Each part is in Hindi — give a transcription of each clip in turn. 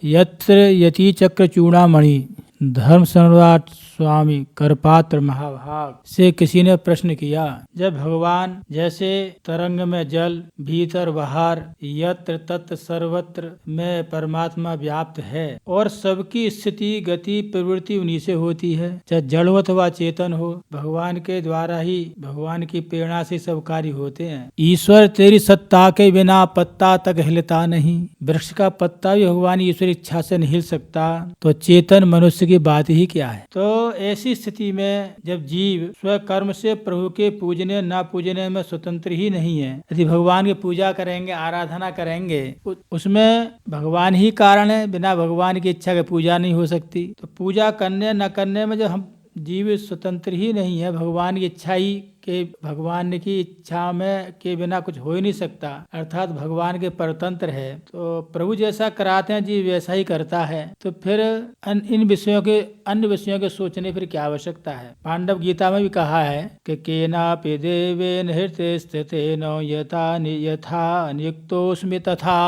यत्र यति चक्र चूड़ामणि धर्म सम्राट स्वामी करपात्र महाभाग से किसी ने प्रश्न किया, जब भगवान जैसे तरंग में जल भीतर बाहर यत्र तत्र सर्वत्र में परमात्मा व्याप्त है और सबकी स्थिति गति प्रवृत्ति उन्हीं से होती है, चाहे जड़ हो अथवा चेतन हो, भगवान के द्वारा ही भगवान की प्रेरणा से सब कार्य होते हैं। ईश्वर तेरी सत्ता के बिना पत्ता तक हिलता नहीं, वृक्ष का पत्ता भी भगवान ईश्वर इच्छा से नहीं हिल सकता, तो चेतन मनुष्य की बात ही क्या है। तो ऐसी स्थिति में जब जीव स्वकर्म से प्रभु के पूजने न पूजने में स्वतंत्र ही नहीं है, यदि भगवान की पूजा करेंगे आराधना करेंगे उसमें भगवान ही कारण है, बिना भगवान की इच्छा के पूजा नहीं हो सकती। तो पूजा करने न करने में जब हम जीव स्वतंत्र ही नहीं है, भगवान की इच्छा ही कि भगवान की इच्छा में के बिना कुछ हो ही नहीं सकता, अर्थात भगवान के परतंत्र है, तो प्रभु जैसा कराते हैं जीव वैसा ही करता है, तो फिर इन विषयों के अन्य विषयों के सोचने फिर क्या आवश्यकता है। पांडव गीता में भी कहा है कि केनापि देवेन हृदय स्थितेन यथा नियुक्तोऽस्मि तथा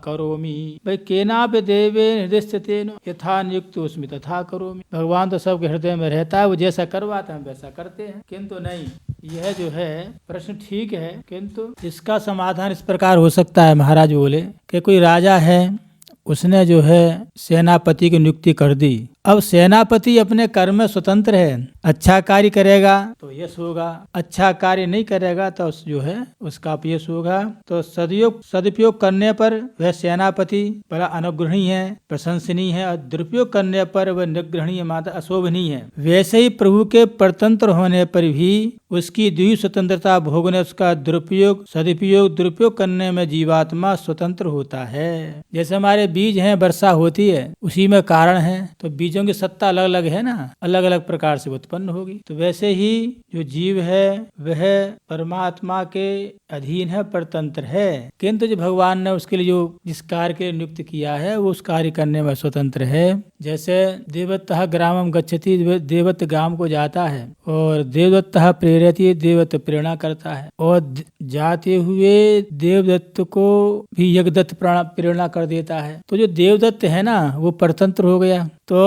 करोमि। भाई केनापि देवेन हृदय स्थितेन यथा नियुक्तोऽस्मि तथा करोमि, भगवान तो सबके हृदय में रहता है, वो जैसा करवाता है हम वैसा करते हैं। किंतु नहीं, यह जो है प्रश्न ठीक है, किंतु इसका समाधान इस प्रकार हो सकता है। महाराज बोले कि कोई राजा है, उसने जो है सेनापति की नियुक्ति कर दी। अब सेनापति अपने कर्म में स्वतंत्र है, अच्छा कार्य करेगा तो यश होगा, अच्छा कार्य नहीं करेगा तो जो है उसका अपयश होगा। तो सदुपयोग करने पर वह सेनापति बड़ा अनुग्रहणीय है, प्रशंसनीय है, और दुरुपयोग करने पर वह निग्रहणीय मात्र अशोभनीय है। वैसे ही प्रभु के परतंत्र होने पर भी उसकी द्वि स्वतंत्रता भोगने, उसका दुरुपयोग सदुपयोग दुरुपयोग करने में जीवात्मा स्वतंत्र होता है। जैसे हमारे बीज हैं, वर्षा होती है, उसी में कारण है, तो बीजों की सत्ता अलग अलग है ना, अलग अलग प्रकार से उत्पन्न होगी। तो वैसे ही जो जीव है वह परमात्मा के अधीन है, परतंत्र है, किंतु जो भगवान ने उसके लिए जो जिस कार्य के लिए नियुक्त किया है वो उस कार्य करने में स्वतंत्र है। जैसे देवत्तः ग्रामम गच्छति, देवत्त ग्राम को जाता है, और देवदत्तः प्रेरयति, देवदत्त प्रेरणा करता है, और जाते हुए देवदत्त को भी यज्ञदत्त प्रेरणा कर देता है। तो जो देवदत्त है ना वो परतंत्र हो गया। तो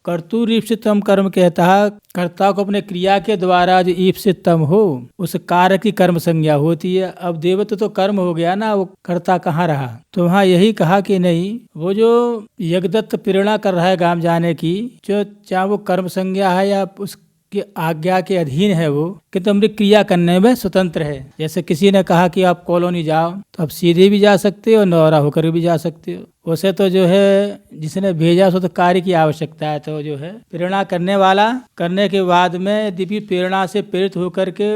कर्तुरीप्सितम कर्म कहता है, कर्ता को अपने क्रिया के द्वारा जो ईप्सितम हो उस कार्य की कर्म संज्ञा होती है। अब देवत्व तो कर्म हो गया ना, वो कर्ता कहाँ रहा। तो वहाँ यही कहा कि नहीं, वो जो यज्ञदत्त प्रेरणा कर रहा है गांव जाने की, जो चाहे वो कर्म संज्ञा है या उसकी आज्ञा के अधीन है, वो किंतु हमने क्रिया करने में स्वतंत्र है। जैसे किसी ने कहा कि आप कॉलोनी जाओ, तो आप सीधे भी जा सकते हो, नौरा होकर भी जा सकते हो। उसे तो जो है जिसने भेजा उसको तो कार्य की आवश्यकता है, तो जो है प्रेरणा करने वाला करने के बाद में दिव्य प्रेरणा से प्रेरित होकर के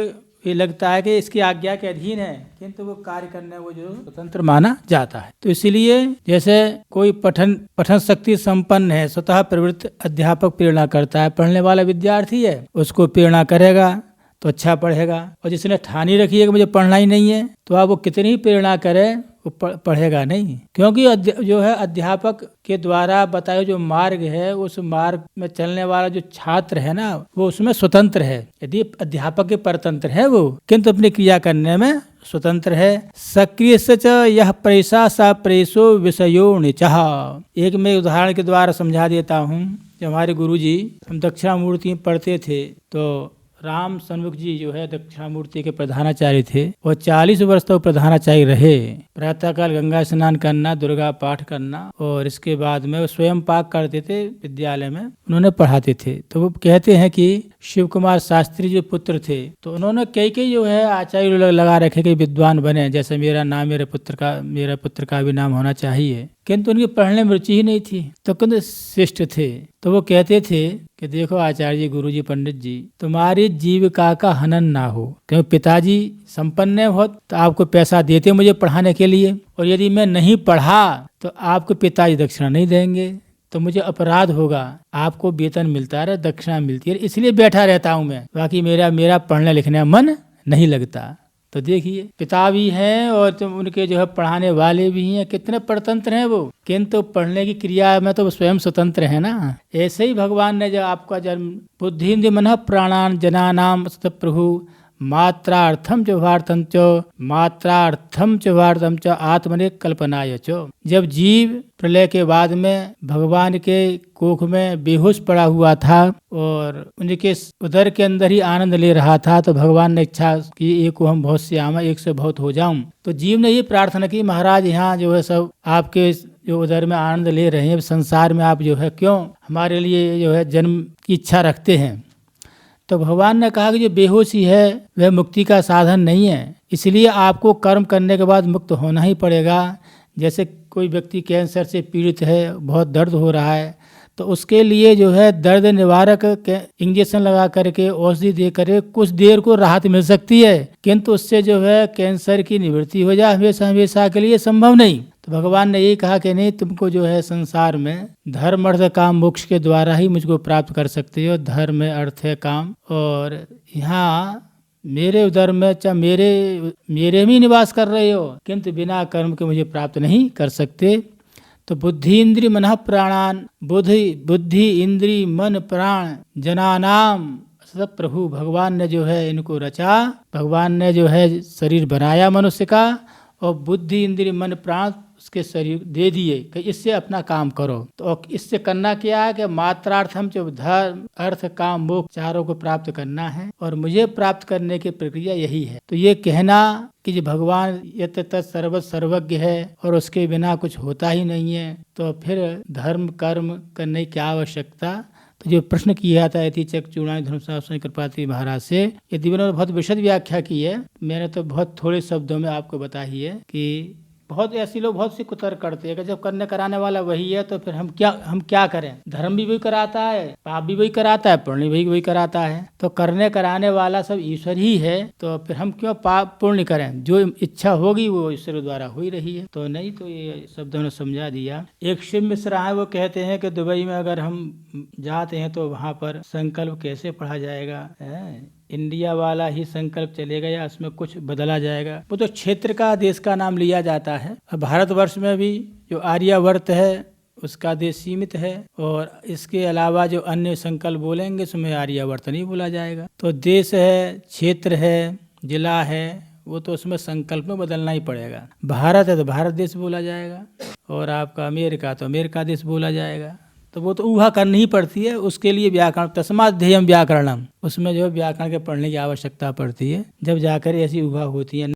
ये लगता है कि इसकी आज्ञा के अधीन है, किंतु वो कार्य करने वो जो स्वतंत्र माना जाता है। तो इसीलिए जैसे कोई पठन शक्ति संपन्न है, स्वतः प्रवृत्त अध्यापक प्रेरणा करता है, पढ़ने वाला विद्यार्थी है उसको प्रेरणा करेगा तो अच्छा पढ़ेगा, और जिसने ठानी रखी है कि मुझे पढ़ना ही नहीं है, तो आप वो कितनी ही प्रेरणा करे वो पढ़ेगा नहीं, क्योंकि जो है अध्यापक के द्वारा बताया जो मार्ग है उस मार्ग में चलने वाला जो छात्र है ना वो उसमें स्वतंत्र है। यदि अध्यापक के परतंत्र है वो, किंतु अपनी क्रिया करने में स्वतंत्र है। सक्रिय सच यह प्रेषा सा प्रेषो विषयो निचः। एक मैं उदाहरण के द्वारा समझा देता हूँ। जब हमारे गुरुजी हम दक्षिणामूर्ति पढ़ते थे, तो राम सन्मुख जी जो है दक्षिणामूर्ति के प्रधानाचार्य थे, वो 40 वर्ष तक प्रधानाचार्य रहे। प्रातःकाल गंगा स्नान करना, दुर्गा पाठ करना, और इसके बाद में वो स्वयं पाक करते थे, विद्यालय में उन्होंने पढ़ाते थे। तो वो कहते हैं कि शिव कुमार शास्त्री जो पुत्र थे, तो उन्होंने कई जो है आचार्य लगा रखे कि विद्वान बने, जैसे मेरा नाम मेरे पुत्र का भी नाम होना चाहिए, किंतु उनकी पढ़ने में रुचि ही नहीं थी, तो किंतु शिष्ट थे। तो वो कहते थे कि देखो आचार्य जी, गुरु जी, पंडित जी, तुम्हारी जीविका का हनन ना हो, क्योंकि पिताजी संपन्न है बहुत, तो आपको पैसा देते मुझे पढ़ाने के लिए, और यदि मैं नहीं पढ़ा तो आपको पिताजी दक्षिणा नहीं देंगे, तो मुझे अपराध होगा। आपको वेतन मिलता रहे, दक्षिणा मिलती है, इसलिए बैठा रहता हूँ मैं, बाकी मेरा पढ़ने लिखने में मन नहीं लगता। तो देखिए पिता भी हैं और तो उनके जो है पढ़ाने वाले भी हैं, कितने परतंत्र हैं वो, किंतु पढ़ने की क्रिया में तो स्वयं स्वतंत्र है ना। ऐसे ही भगवान ने जब आपका जन्म बुद्धिन्द्रिय मनः प्राणान जनानाम प्रभु मात्रार्थम च व्यवहार्थम च मात्रार्थम च व्यवहार्थम च आत्मने कल्पनाय च। जब जीव प्रलय के बाद में भगवान के कोख में बेहोश पड़ा हुआ था और उनके उदर के अंदर ही आनंद ले रहा था, तो भगवान ने इच्छा की एक को हम बहुत से आमा, एक से बहुत हो जाऊं। तो जीव ने ये प्रार्थना की, महाराज यहाँ जो है सब आपके जो उदर में आनंद ले रहे हैं, संसार में आप जो है क्यों हमारे लिए जो है जन्म की इच्छा रखते हैं। तो भगवान ने कहा कि जो बेहोशी है वह मुक्ति का साधन नहीं है, इसलिए आपको कर्म करने के बाद मुक्त होना ही पड़ेगा। जैसे कोई व्यक्ति कैंसर से पीड़ित है, बहुत दर्द हो रहा है, तो उसके लिए जो है दर्द निवारक इंजेक्शन लगा करके औषधि दे करके कुछ देर को राहत मिल सकती है, किंतु उससे जो है कैंसर की निवृत्ति हो जाए हमेशा हमेशा के लिए संभव नहीं। तो भगवान ने यही कहा कि नहीं, तुमको जो है संसार में धर्म अर्थ काम मोक्ष के द्वारा ही मुझको प्राप्त कर सकते हो। धर्म है, अर्थ है, काम, और यहाँ मेरे उदर में मेरे में निवास कर रहे हो, किंतु बिना कर्म के मुझे प्राप्त नहीं कर सकते। तो बुद्धि इंद्रिय मन प्राणान, बुद्धि इंद्रिय मन प्राण जनानाम सब प्रभु, भगवान ने जो है इनको रचा, भगवान ने जो है शरीर बनाया मनुष्य का, और बुद्धि इंद्रिय मन प्राण उसके शरीर दे दिए कि इससे अपना काम करो। तो इससे करना क्या है कि मात्रार्थम जो धर्म अर्थ काम मोक्ष चारों को प्राप्त करना है, और मुझे प्राप्त करने की प्रक्रिया यही है। तो ये कहना कि जो भगवान यत तत् सर्वज्ञ है और उसके बिना कुछ होता ही नहीं है, तो फिर धर्म कर्म करने की क्या आवश्यकता। तो जो प्रश्न किया था यति चक्र चूड़ामणि धर्मशास्त्र कृपाति महाराज से, यदि उन्होंने बहुत विशद व्याख्या की है, मैंने तो बहुत थोड़े शब्दों में आपको बताई है कि बहुत ऐसी लोग बहुत सी कुतर्क करते हैं कि जब करने कराने वाला वही है तो फिर हम क्या करें। धर्म भी वही कराता है, पाप भी वही कराता है, पुण्य भी वही कराता है, तो करने कराने वाला सब ईश्वर ही है, तो फिर हम क्यों पाप पुण्य करें। जो इच्छा होगी वो ईश्वर द्वारा हो ही रही है। तो नहीं, तो ये शब्दों ने समझा दिया। एक शिव मिश्रा है, वो कहते हैं कि दुबई में अगर हम जाते हैं तो वहाँ पर संकल्प कैसे पढ़ा जाएगा, इंडिया वाला ही संकल्प चलेगा या उसमें कुछ बदला जाएगा। वो तो क्षेत्र का देश का नाम लिया जाता है। अब भारतवर्ष में भी जो आर्यावर्त है उसका देश सीमित है, और इसके अलावा जो अन्य संकल्प बोलेंगे उसमें आर्यावर्त नहीं बोला जाएगा। तो देश है, क्षेत्र है, जिला है, वो तो उसमें संकल्प में बदलना ही पड़ेगा। भारत है तो भारत देश बोला जाएगा, और आपका अमेरिका तो अमेरिका देश बोला जाएगा। तो वो तो ऊहा करनी ही पड़ती है, उसके लिए व्याकरण तस्मात् ध्येयम् व्याकरणम, उसमें जो व्याकरण के पढ़ने की आवश्यकता पड़ती है, जब जाकर ऐसी ऊहा होती है।